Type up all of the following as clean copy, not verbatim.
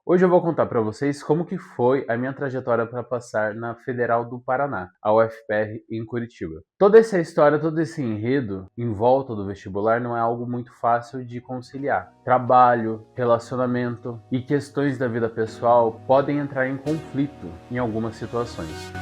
Hoje eu vou contar para vocês como que foi a minha trajetória para passar na Federal do Paraná, a UFPR em Curitiba. Toda essa história, todo esse enredo em volta do vestibular não é algo muito fácil de conciliar. Trabalho, relacionamento e questões da vida pessoal podem entrar em conflito em algumas situações.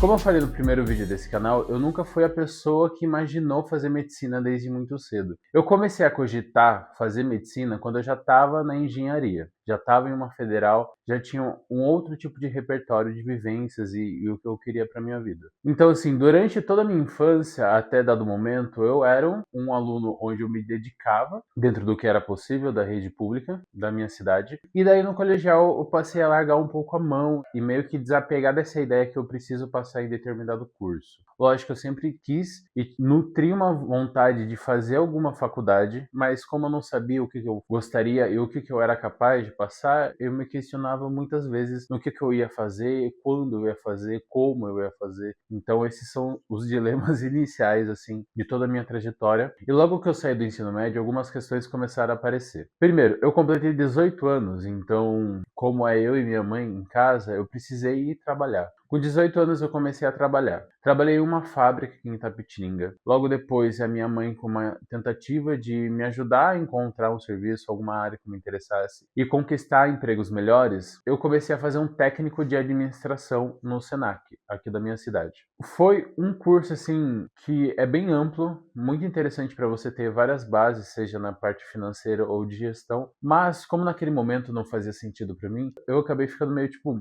Como eu falei no primeiro vídeo desse canal, eu nunca fui a pessoa que imaginou fazer medicina desde muito cedo. Eu comecei a cogitar fazer medicina quando eu já estava na engenharia, já estava em uma federal, já tinha um outro tipo de repertório de vivências e o que eu queria para minha vida. Então, assim, durante toda a minha infância, até dado momento, eu era um aluno onde eu me dedicava dentro do que era possível da rede pública da minha cidade. E daí no colegial eu passei a largar um pouco a mão e meio que desapegar dessa ideia que eu preciso passar em determinado curso. Lógico, eu sempre quis e nutri uma vontade de fazer alguma faculdade, mas como eu não sabia o que eu gostaria e o que eu era capaz de passar, eu me questionava muitas vezes no que eu ia fazer, quando eu ia fazer, como eu ia fazer. Então esses são os dilemas iniciais assim de toda a minha trajetória. E logo que eu saí do ensino médio, algumas questões começaram a aparecer. Primeiro, eu completei 18 anos, então como é eu e minha mãe em casa, eu precisei ir trabalhar. Com 18 anos eu comecei a trabalhar. Trabalhei em uma fábrica aqui em Itapetininga. Logo depois, a minha mãe, com uma tentativa de me ajudar a encontrar um serviço, alguma área que me interessasse e conquistar empregos melhores, eu comecei a fazer um técnico de administração no Senac, aqui da minha cidade. Foi um curso assim que é bem amplo, muito interessante para você ter várias bases, seja na parte financeira ou de gestão, mas como naquele momento não fazia sentido para mim, eu acabei ficando meio tipo,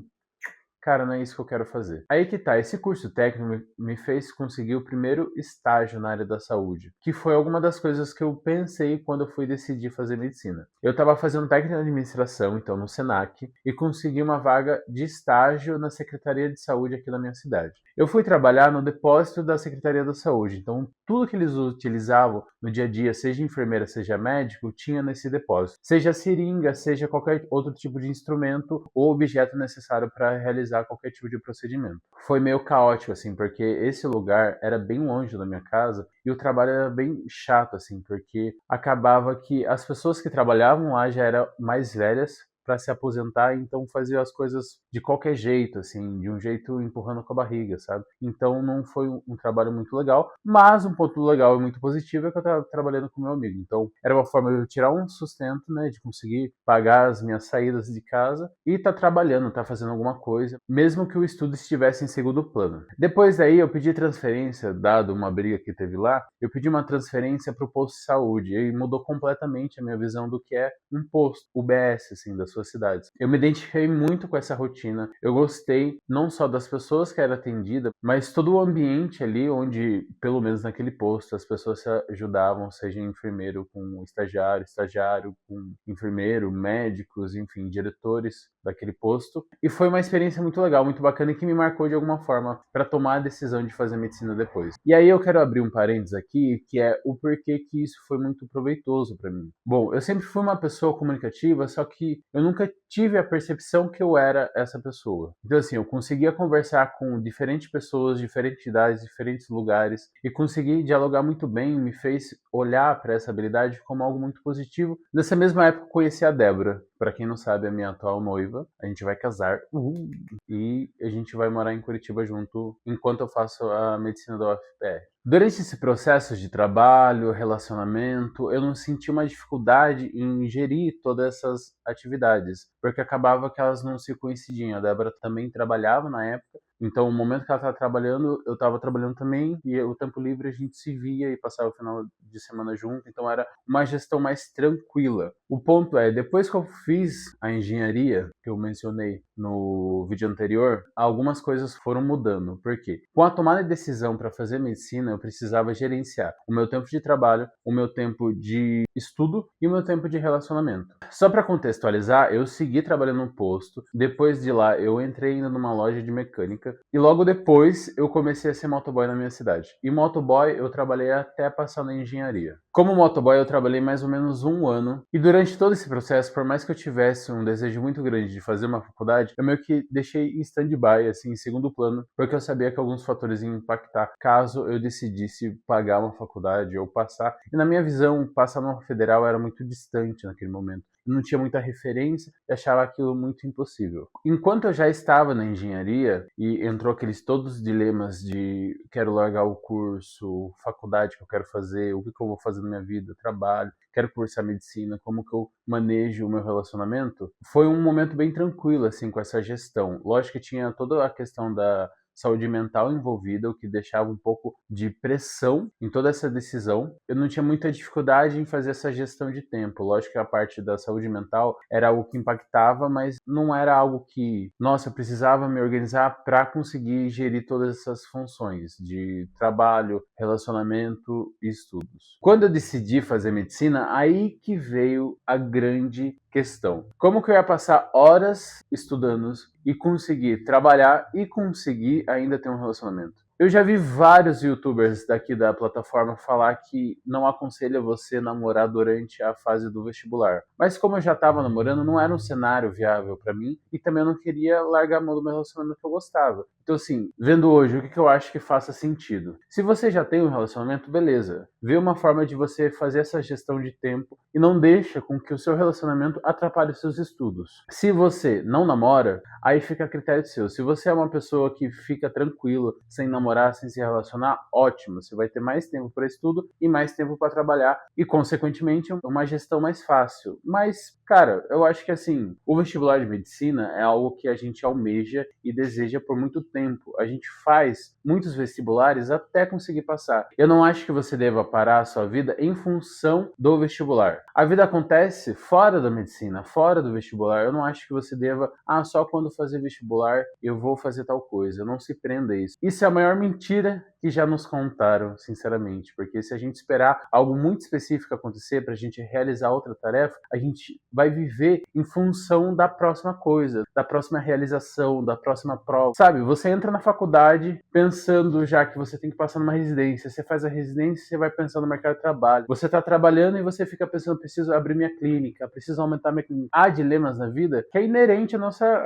cara, não é isso que eu quero fazer. Aí que tá, esse curso técnico me fez conseguir o primeiro estágio na área da saúde, que foi alguma das coisas que eu pensei quando eu fui decidir fazer medicina. Eu estava fazendo técnico de administração, então no Senac, e consegui uma vaga de estágio na Secretaria de Saúde aqui da minha cidade. Eu fui trabalhar no depósito da Secretaria da Saúde, então tudo que eles utilizavam no dia a dia, seja enfermeira, seja médico, tinha nesse depósito. Seja seringa, seja qualquer outro tipo de instrumento ou objeto necessário para realizar qualquer tipo de procedimento. Foi meio caótico, assim, porque esse lugar era bem longe da minha casa e o trabalho era bem chato, assim, porque acabava que as pessoas que trabalhavam lá já eram mais velhas para se aposentar, então fazia as coisas de qualquer jeito, assim, de um jeito empurrando com a barriga, sabe? Então não foi um trabalho muito legal, mas um ponto legal e muito positivo é que eu estava trabalhando com meu amigo. Então era uma forma de eu tirar um sustento, né, de conseguir pagar as minhas saídas de casa e tá trabalhando, tá fazendo alguma coisa, mesmo que o estudo estivesse em segundo plano. Depois daí eu pedi transferência, dado uma briga que teve lá, eu pedi uma transferência para o posto de saúde e mudou completamente a minha visão do que é um posto, o BS, assim, da sua cidades. Eu me identifiquei muito com essa rotina. Eu gostei não só das pessoas que era atendida, mas todo o ambiente ali onde, pelo menos naquele posto, as pessoas se ajudavam, seja enfermeiro com estagiário, estagiário com enfermeiro, médicos, enfim, diretores daquele posto. E foi uma experiência muito legal, muito bacana e que me marcou de alguma forma para tomar a decisão de fazer medicina depois. E aí eu quero abrir um parênteses aqui, que é o porquê que isso foi muito proveitoso para mim. Bom, eu sempre fui uma pessoa comunicativa, só que eu nunca tive a percepção que eu era essa pessoa. Então, assim, eu conseguia conversar com diferentes pessoas, diferentes idades, diferentes lugares e conseguir dialogar muito bem, me fez olhar para essa habilidade como algo muito positivo. Nessa mesma época, eu conheci a Débora. Para quem não sabe, é a minha atual noiva. A gente vai casar e a gente vai morar em Curitiba junto enquanto eu faço a medicina da UFPR. Durante esse processo de trabalho, relacionamento, eu não senti uma dificuldade em gerir todas essas atividades, porque acabava que elas não se coincidiam. A Débora também trabalhava na época, então o momento que ela estava trabalhando, eu estava trabalhando também, e o tempo livre a gente se via e passava o final de semana junto, então era uma gestão mais tranquila. O ponto é, depois que eu fiz a engenharia, que eu mencionei no vídeo anterior, algumas coisas foram mudando. Por quê? Com a tomada de decisão para fazer medicina, eu precisava gerenciar o meu tempo de trabalho, o meu tempo de estudo e o meu tempo de relacionamento. Só para contextualizar, eu segui trabalhando no posto. Depois de lá, eu entrei ainda numa loja de mecânica fábrica. E logo depois eu comecei a ser motoboy na minha cidade. E motoboy eu trabalhei até passar na engenharia. Como motoboy eu trabalhei mais ou menos 1 ano. E durante todo esse processo, por mais que eu tivesse um desejo muito grande de fazer uma faculdade, eu meio que deixei em stand-by, assim, em segundo plano, porque eu sabia que alguns fatores iam impactar caso eu decidisse pagar uma faculdade ou passar. E na minha visão, passar numa federal era muito distante naquele momento. Não tinha muita referência e achava aquilo muito impossível. Enquanto eu já estava na engenharia e entrou aqueles todos os dilemas de quero largar o curso, faculdade que eu quero fazer, o que eu vou fazer na minha vida, trabalho, quero cursar medicina, como que eu manejo o meu relacionamento, foi um momento bem tranquilo assim com essa gestão. Lógico que tinha toda a questão da saúde mental envolvida, o que deixava um pouco de pressão em toda essa decisão. Eu não tinha muita dificuldade em fazer essa gestão de tempo. Lógico que a parte da saúde mental era algo que impactava, mas não era algo que, nossa, eu precisava me organizar para conseguir gerir todas essas funções de trabalho, relacionamento e estudos. Quando eu decidi fazer medicina, aí que veio a grande questão. Como que eu ia passar horas estudando e conseguir trabalhar e conseguir ainda ter um relacionamento? Eu já vi vários youtubers daqui da plataforma falar que não aconselha você namorar durante a fase do vestibular. Mas como eu já estava namorando, não era um cenário viável para mim e também eu não queria largar a mão do meu relacionamento que eu gostava. Então assim, vendo hoje, o que eu acho que faça sentido? Se você já tem um relacionamento, beleza. Vê uma forma de você fazer essa gestão de tempo e não deixa com que o seu relacionamento atrapalhe os seus estudos. Se você não namora, aí fica a critério seu. Se você é uma pessoa que fica tranquilo, sem namorar, sem se relacionar, ótimo. Você vai ter mais tempo para estudo e mais tempo para trabalhar e, consequentemente, uma gestão mais fácil. Mas, cara, eu acho que assim, o vestibular de medicina é algo que a gente almeja e deseja por muito tempo. A gente faz muitos vestibulares até conseguir passar. Eu não acho que você deva parar a sua vida em função do vestibular. A vida acontece fora da medicina, fora do vestibular. Eu não acho que você deva, só quando fazer vestibular eu vou fazer tal coisa. Não se prenda a isso. Isso é a maior mentira que já nos contaram, sinceramente, porque se a gente esperar algo muito específico acontecer para a gente realizar outra tarefa, a gente vai viver em função da próxima coisa, da próxima realização, da próxima prova. Sabe, você entra na faculdade pensando já que você tem que passar numa residência, você faz a residência, você vai pensando no mercado de trabalho, você está trabalhando e você fica pensando, preciso abrir minha clínica, preciso aumentar minha clínica. Há dilemas na vida que é inerente à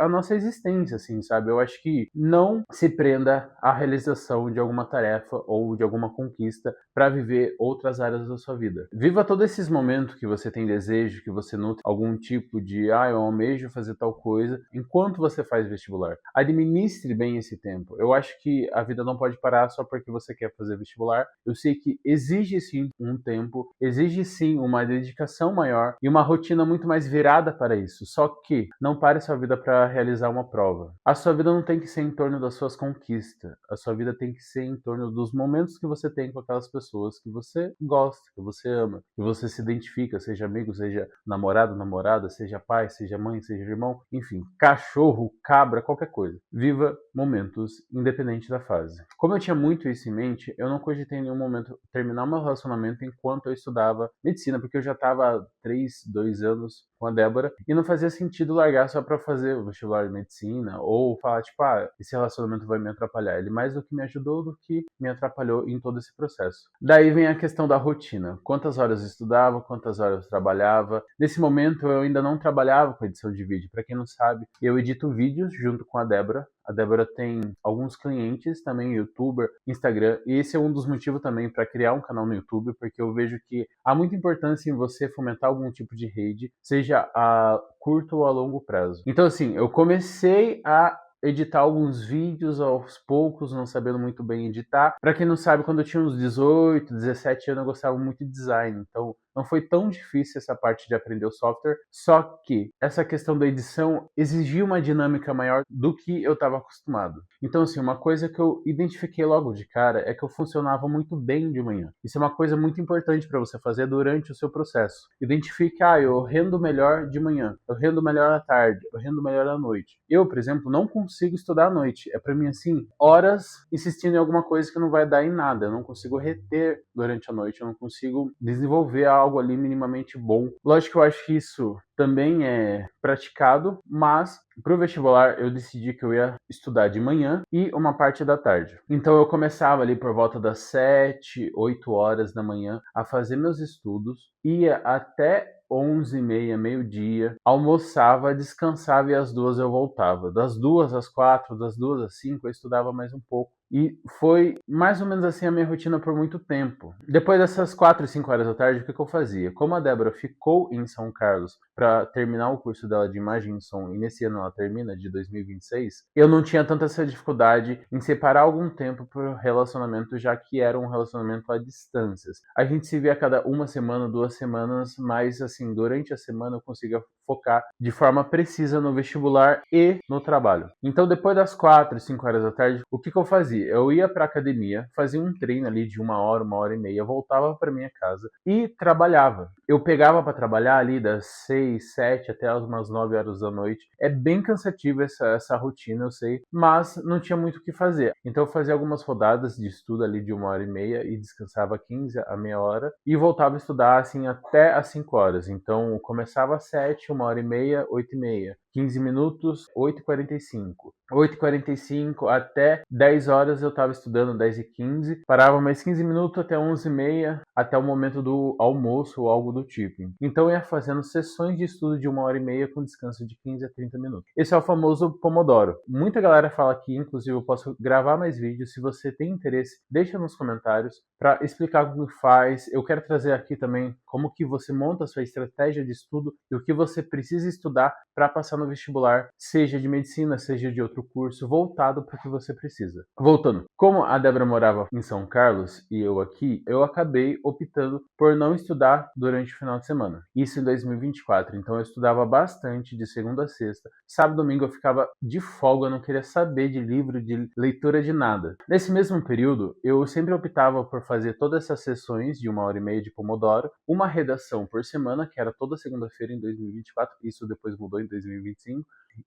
nossa existência, assim, sabe? Eu acho que não se prenda à realização de alguma tarefa ou de alguma conquista para viver outras áreas da sua vida. Viva todos esses momentos que você tem desejo, que você nutre algum tipo de, eu almejo fazer tal coisa, enquanto você faz vestibular. Administre bem esse tempo. Eu acho que a vida não pode parar só porque você quer fazer vestibular. Eu sei que exige sim um tempo, exige sim uma dedicação maior e uma rotina muito mais virada para isso. Só que não pare sua vida para realizar uma prova. A sua vida não tem que ser em torno das suas conquistas. A sua vida tem que ser em torno dos momentos que você tem com aquelas pessoas que você gosta, que você ama, que você se identifica, seja amigo, seja namorado, namorada, seja pai, seja mãe, seja irmão, enfim, cachorro, cabra, qualquer coisa. Viva momentos independente da fase. Como eu tinha muito isso em mente, eu não cogitei em nenhum momento terminar meu relacionamento enquanto eu estudava medicina, porque eu já estava há 2 anos com a Débora e não fazia sentido largar só para fazer o vestibular de medicina ou falar, tipo, esse relacionamento vai me atrapalhar. Ele mais do que me ajudou do que me atrapalhou em todo esse processo. Daí vem a questão da rotina. Quantas horas eu estudava, quantas horas eu trabalhava. Nesse momento eu ainda não trabalhava com edição de vídeo. Para quem não sabe, eu edito vídeos junto com a Débora. A Débora tem alguns clientes, também youtuber, Instagram, e esse é um dos motivos também para criar um canal no YouTube, porque eu vejo que há muita importância em você fomentar algum tipo de rede, seja a curto ou a longo prazo. Então assim, eu comecei a editar alguns vídeos aos poucos, não sabendo muito bem editar. Para quem não sabe, quando eu tinha uns 18, 17 anos, eu gostava muito de design, então não foi tão difícil essa parte de aprender o software, só que essa questão da edição exigia uma dinâmica maior do que eu estava acostumado. Então, assim, uma coisa que eu identifiquei logo de cara é que eu funcionava muito bem de manhã. Isso é uma coisa muito importante para você fazer durante o seu processo. Identifique, eu rendo melhor de manhã, eu rendo melhor à tarde, eu rendo melhor à noite. Eu, por exemplo, não consigo estudar à noite. É para mim, assim, horas insistindo em alguma coisa que não vai dar em nada. Eu não consigo reter durante a noite, eu não consigo desenvolver algo ali minimamente bom. Lógico que eu acho que isso também é praticado, mas para o vestibular eu decidi que eu ia estudar de manhã e uma parte da tarde. Então eu começava ali por volta das 7, 8 horas da manhã a fazer meus estudos, ia até 11h30, meio-dia, almoçava, descansava e às 2 eu voltava. Das 2 às 4, das 2 às 5 eu estudava mais um pouco. E foi mais ou menos assim a minha rotina por muito tempo. Depois dessas 4 e 5 horas da tarde, o que eu fazia? Como a Débora ficou em São Carlos para terminar o curso dela de imagem e som, e nesse ano ela termina, de 2026, eu não tinha tanta essa dificuldade em separar algum tempo para o relacionamento, já que era um relacionamento a distâncias. A gente se via a cada uma semana, 2 semanas, mas assim, durante a semana eu conseguia focar de forma precisa no vestibular e no trabalho. Então, depois das 4 e 5 horas da tarde, o que eu fazia? Eu ia para a academia, fazia um treino ali de 1 hora, 1 hora e meia, voltava para minha casa e trabalhava. Eu pegava para trabalhar ali das 6, 7 até umas 9 horas da noite. É bem cansativa essa rotina, eu sei, mas não tinha muito o que fazer. Então eu fazia algumas rodadas de estudo ali de 1 hora e meia e descansava 15 a meia hora e voltava a estudar assim até às 5 horas. Então começava às 7, 1 hora e meia, 8h30. 15 minutos, 8h45. 8h45 até 10 horas eu estava estudando, 10h15. Parava mais 15 minutos até 11h30, até o momento do almoço ou algo do tipo. Então eu ia fazendo sessões de estudo de 1 hora e meia com descanso de 15 a 30 minutos. Esse é o famoso Pomodoro. Muita galera fala aqui, inclusive eu posso gravar mais vídeos. Se você tem interesse, deixa nos comentários para explicar como faz. Eu quero trazer aqui também como que você monta a sua estratégia de estudo e o que você precisa estudar para passar no vestibular, seja de medicina, seja de outro curso, voltado para o que você precisa. Voltando, como a Débora morava em São Carlos e eu aqui, eu acabei optando por não estudar durante o final de semana. Isso em 2024, então eu estudava bastante de segunda a sexta. Sábado e domingo eu ficava de folga, eu não queria saber de livro, de leitura, de nada. Nesse mesmo período, eu sempre optava por fazer todas essas sessões de 1 hora e meia de Pomodoro, uma redação por semana, que era toda segunda-feira em 2024, isso depois mudou em 2025,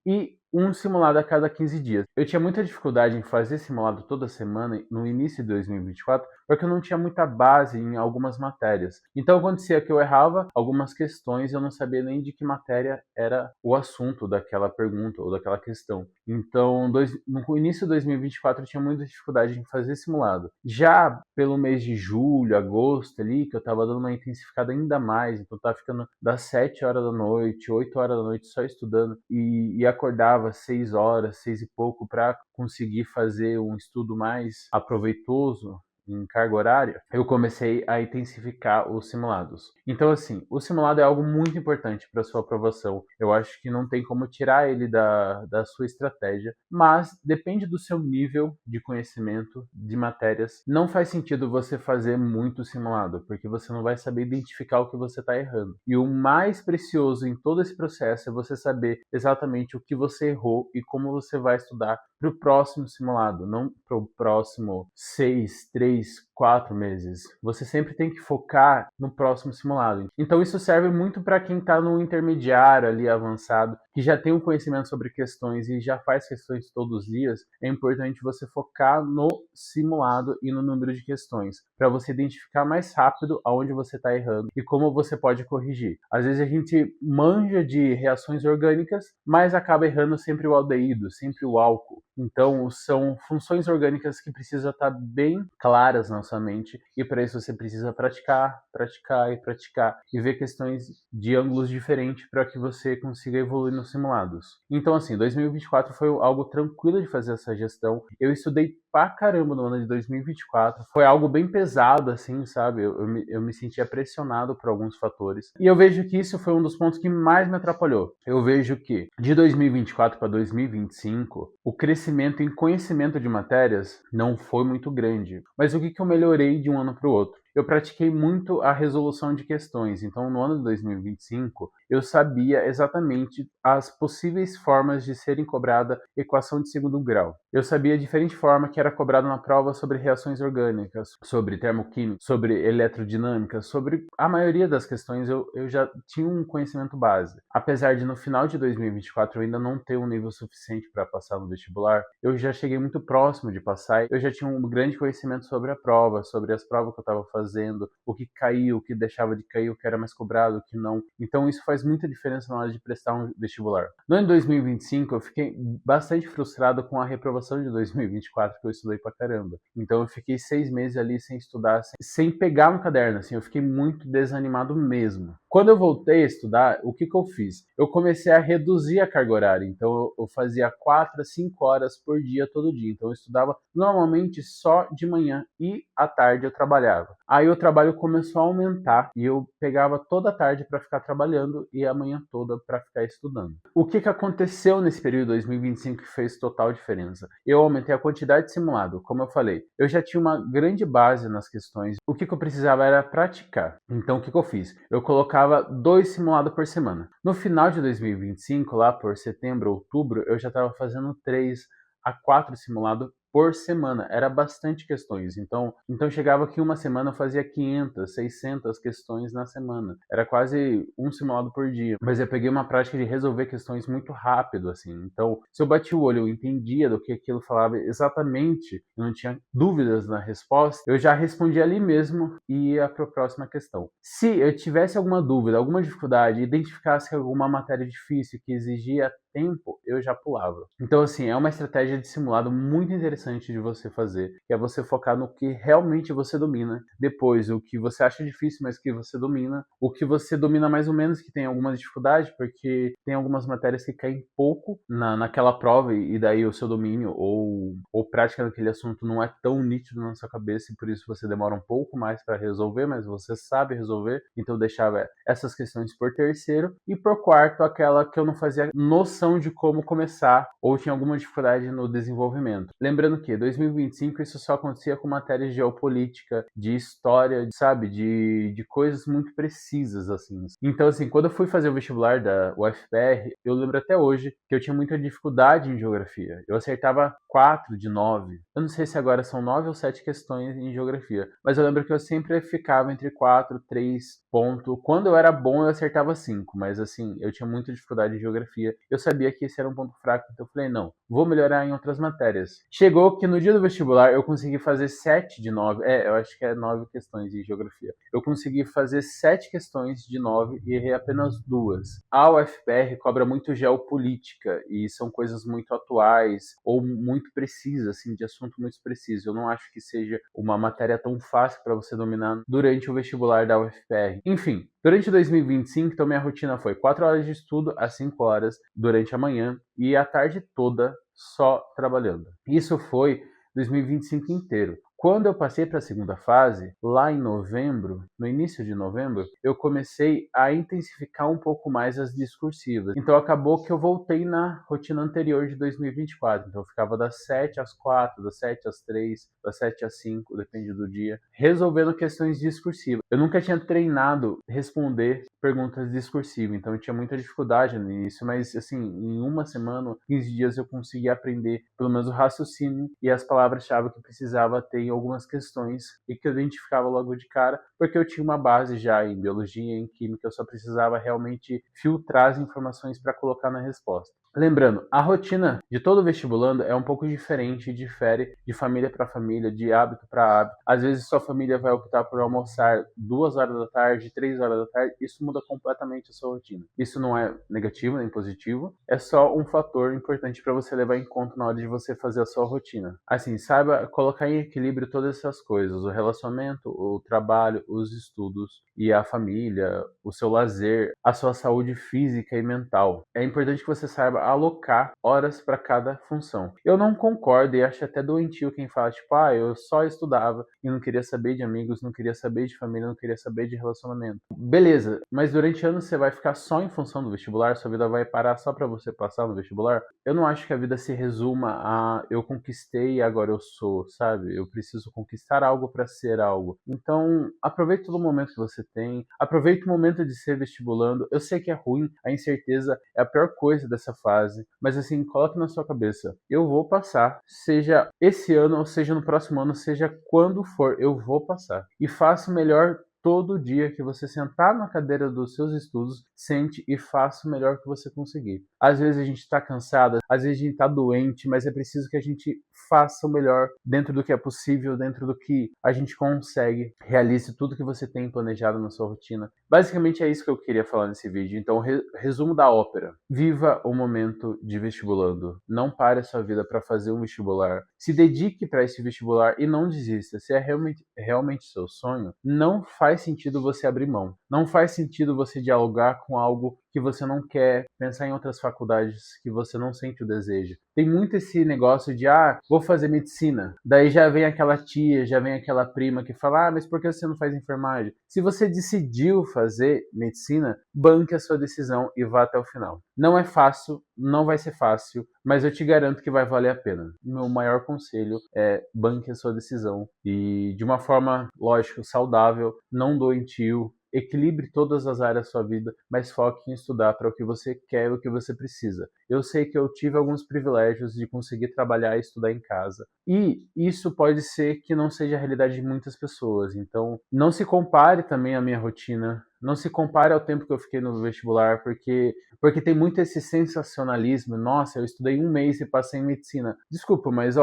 e um simulado a cada 15 dias. Eu tinha muita dificuldade em fazer simulado toda semana no início de 2024, porque eu não tinha muita base em algumas matérias. Então acontecia que eu errava algumas questões e eu não sabia nem de que matéria era o assunto daquela pergunta ou daquela questão. Então, no início de 2024 eu tinha muita dificuldade em fazer simulado. Já pelo mês de julho, agosto ali, que eu estava dando uma intensificada ainda mais, então eu estava ficando das 7 horas da noite, 8 horas da noite só estudando e acordava 6 horas, 6 e pouco para conseguir fazer um estudo mais aproveitoso em carga horária, eu comecei a intensificar os simulados. Então, assim, o simulado é algo muito importante para sua aprovação. Eu acho que não tem como tirar ele da sua estratégia, mas depende do seu nível de conhecimento de matérias. Não faz sentido você fazer muito simulado, porque você não vai saber identificar o que você está errando. E o mais precioso em todo esse processo é você saber exatamente o que você errou e como você vai estudar para o próximo simulado, não para o próximo 6, 3, 4 meses. Você sempre tem que focar no próximo simulado. Então isso serve muito para quem está no intermediário ali avançado, que já tem um conhecimento sobre questões e já faz questões todos os dias. É importante você focar no simulado e no número de questões, para você identificar mais rápido aonde você está errando e como você pode corrigir. Às vezes a gente manja de reações orgânicas, mas acaba errando sempre o aldeído, sempre o álcool. Então, são funções orgânicas que precisam estar bem claras na sua mente, e para isso você precisa praticar, praticar e praticar, e ver questões de ângulos diferentes para que você consiga evoluir nos simulados. Então, assim, 2024 foi algo tranquilo de fazer essa gestão. Eu estudei pra caramba no ano de 2024. Foi algo bem pesado, assim, sabe? Eu me sentia pressionado por alguns fatores. E eu vejo que isso foi um dos pontos que mais me atrapalhou. Eu vejo que de 2024 para 2025, o crescimento em conhecimento de matérias não foi muito grande. Mas o que eu melhorei de um ano para o outro? Eu pratiquei muito a resolução de questões. Então, no ano de 2025, eu sabia exatamente as possíveis formas de serem cobrada equação de segundo grau. Eu sabia a diferente forma que era cobrado na prova sobre reações orgânicas, sobre termoquímica, sobre eletrodinâmica, sobre a maioria das questões eu já tinha um conhecimento base. Apesar de no final de 2024 eu ainda não ter um nível suficiente para passar no vestibular, eu já cheguei muito próximo de passar, eu já tinha um grande conhecimento sobre a prova, sobre as provas que eu estava fazendo, o que caiu, o que deixava de cair, o que era mais cobrado, o que não. Então isso faz muita diferença na hora de prestar um vestibular. No ano de 2025 eu fiquei bastante frustrado com a reprovação de 2024, que eu estudei pra caramba. Então eu fiquei 6 meses ali sem estudar, sem pegar um caderno, assim, eu fiquei muito desanimado mesmo. Quando eu voltei a estudar, o que eu fiz? Eu comecei a reduzir a carga horária, então eu fazia 4 a 5 horas por dia, todo dia. Então eu estudava normalmente só de manhã e à tarde eu trabalhava. Aí o trabalho começou a aumentar e eu pegava toda a tarde para ficar trabalhando e a manhã toda para ficar estudando. O que aconteceu nesse período de 2025 que fez total diferença? Eu aumentei a quantidade de simulado, como eu falei. Eu já tinha uma grande base nas questões. O que eu precisava era praticar. Então o que eu fiz? Eu colocava 2 simulados por semana. No final de 2025, lá por setembro, outubro, eu já estava fazendo 3 a 4 simulados por semana. Era bastante questões. Então chegava que uma semana eu fazia 500, 600 questões na semana. Era quase um simulado por dia. Mas eu peguei uma prática de resolver questões muito rápido, assim. Então, se eu bati o olho, eu entendia do que aquilo falava exatamente, eu não tinha dúvidas na resposta, eu já respondia ali mesmo e ia para a próxima questão. Se eu tivesse alguma dúvida, alguma dificuldade, identificasse alguma matéria difícil que exigia tempo, eu já pulava. Então, assim, é uma estratégia de simulado muito interessante de você fazer, que é você focar no que realmente você domina. Depois, o que você acha difícil, mas que você domina. O que você domina mais ou menos, que tem alguma dificuldade, porque tem algumas matérias que caem pouco naquela prova, e daí o seu domínio ou prática daquele assunto não é tão nítido na sua cabeça, e por isso você demora um pouco mais para resolver, mas você sabe resolver. Então, eu deixava essas questões por terceiro. E por quarto, aquela que eu não fazia noção de como começar ou tinha alguma dificuldade no desenvolvimento. Lembrando que 2025 isso só acontecia com matérias de geopolítica, de história, sabe, de coisas muito precisas assim. Então assim, quando eu fui fazer o vestibular da UFPR, eu lembro até hoje que eu tinha muita dificuldade em geografia. Eu acertava 4 de 9. Eu não sei se agora são 9 ou 7 questões em geografia, mas eu lembro que eu sempre ficava entre 4, 3 pontos. Quando eu era bom, eu acertava 5, mas assim, eu tinha muita dificuldade em geografia. Eu sabia que esse era um ponto fraco, então eu falei, não, vou melhorar em outras matérias. Chegou que no dia do vestibular eu consegui fazer 7 de 9, eu acho que é 9 questões de geografia. Eu consegui fazer 7 questões de 9 e errei apenas 2. A UFPR cobra muito geopolítica e são coisas muito atuais ou muito precisas, assim, de assunto muito preciso. Eu não acho que seja uma matéria tão fácil para você dominar durante o vestibular da UFPR. Enfim, durante 2025, então minha rotina foi 4 horas de estudo às 5 horas durante a manhã e a tarde toda só trabalhando. Isso foi 2025 inteiro. Quando eu passei para a segunda fase, lá em novembro, no início de novembro, eu comecei a intensificar um pouco mais as discursivas. Então acabou que eu voltei na rotina anterior de 2024. Então eu ficava das 7 às 4, das 7 às 3, das 7 às 5, depende do dia, resolvendo questões discursivas. Eu nunca tinha treinado responder perguntas discursivas, então eu tinha muita dificuldade no início, mas assim, em uma semana, 15 dias eu consegui aprender pelo menos o raciocínio e as palavras-chave que precisava ter em algumas questões e que eu identificava logo de cara, porque eu tinha uma base já em biologia, em química, eu só precisava realmente filtrar as informações para colocar na resposta. Lembrando, a rotina de todo vestibulando é um pouco diferente, difere de família para família, de hábito para hábito. Às vezes sua família vai optar por almoçar 2 horas da tarde, 3 horas da tarde, isso muda completamente a sua rotina. Isso não é negativo nem positivo, é só um fator importante para você levar em conta na hora de você fazer a sua rotina. Assim, saiba colocar em equilíbrio todas essas coisas, o relacionamento, o trabalho, os estudos e a família, o seu lazer, a sua saúde física e mental. É importante que você saiba alocar horas para cada função. Eu não concordo e acho até doentio quem fala, tipo, eu só estudava e não queria saber de amigos, não queria saber de família, não queria saber de relacionamento. Beleza, mas durante anos você vai ficar só em função do vestibular? Sua vida vai parar só para você passar no vestibular? Eu não acho que a vida se resuma a eu conquistei e agora eu sou, sabe? Eu preciso conquistar algo para ser algo. Então, aproveite todo o momento que você tem, aproveite o momento de ser vestibulando. Eu sei que é ruim, a incerteza é a pior coisa dessa fase, mas assim, coloque na sua cabeça, eu vou passar, seja esse ano, ou seja no próximo ano, seja quando for, eu vou passar. E faça o melhor todo dia que você sentar na cadeira dos seus estudos, sente e faça o melhor que você conseguir. Às vezes a gente está cansado, às vezes a gente está doente, mas é preciso que a gente faça o melhor dentro do que é possível, dentro do que a gente consegue. Realize tudo que você tem planejado na sua rotina. Basicamente é isso que eu queria falar nesse vídeo. Então, resumo da ópera. Viva o momento de vestibulando. Não pare a sua vida para fazer um vestibular. Se dedique para esse vestibular e não desista. Se é realmente seu sonho, não faz sentido você abrir mão. Não faz sentido você dialogar com algo que você não quer, pensar em outras faculdades que você não sente o desejo. Tem muito esse negócio de, vou fazer medicina. Daí já vem aquela tia, já vem aquela prima que fala, mas por que você não faz enfermagem? Se você decidiu fazer medicina, banque a sua decisão e vá até o final. Não é fácil, não vai ser fácil, mas eu te garanto que vai valer a pena. Meu maior conselho é banque a sua decisão e de uma forma, lógico, saudável, não doentio, equilibre todas as áreas da sua vida, mas foque em estudar para o que você quer e o que você precisa. Eu sei que eu tive alguns privilégios de conseguir trabalhar e estudar em casa. E isso pode ser que não seja a realidade de muitas pessoas. Então, não se compare também à minha rotina. Não se compare ao tempo que eu fiquei no vestibular, porque tem muito esse sensacionalismo. Nossa, eu estudei um mês e passei em medicina. Desculpa, mas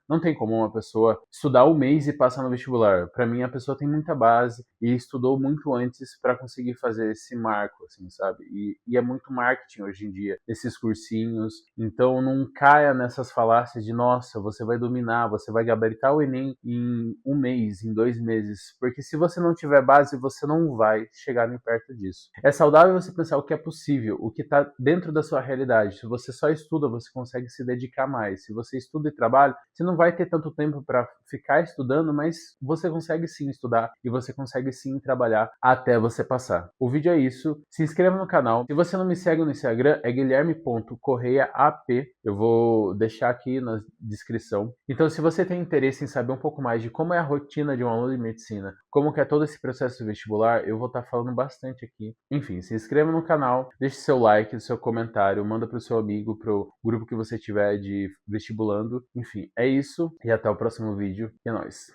não tem como uma pessoa estudar um mês e passar no vestibular. Para mim, a pessoa tem muita base e estudou muito antes para conseguir fazer esse marco, assim, sabe? E é muito marketing hoje em dia, esses cursinhos. Então, não caia nessas falácias de, nossa, você vai dominar, você vai gabaritar o Enem em um mês, em 2 meses. Porque se você não tiver base, você não vai chegar nem perto disso. É saudável você pensar o que é possível, o que está dentro da sua realidade. Se você só estuda, você consegue se dedicar mais. Se você estuda e trabalha, você não vai ter tanto tempo para ficar estudando, mas você consegue sim estudar e você consegue sim trabalhar até você passar. O vídeo é isso. Se inscreva no canal. Se você não me segue no Instagram, é guilherme.correiaap. Eu vou deixar aqui na descrição. Então, se você tem interesse em saber um pouco mais de como é a rotina de um aluno de medicina, como que é todo esse processo vestibular, eu vou estar falando bastante aqui. Enfim, se inscreva no canal, deixe seu like, seu comentário, manda para o seu amigo, para o grupo que você tiver de vestibulando. Enfim, é isso. E até o próximo vídeo. E é nóis.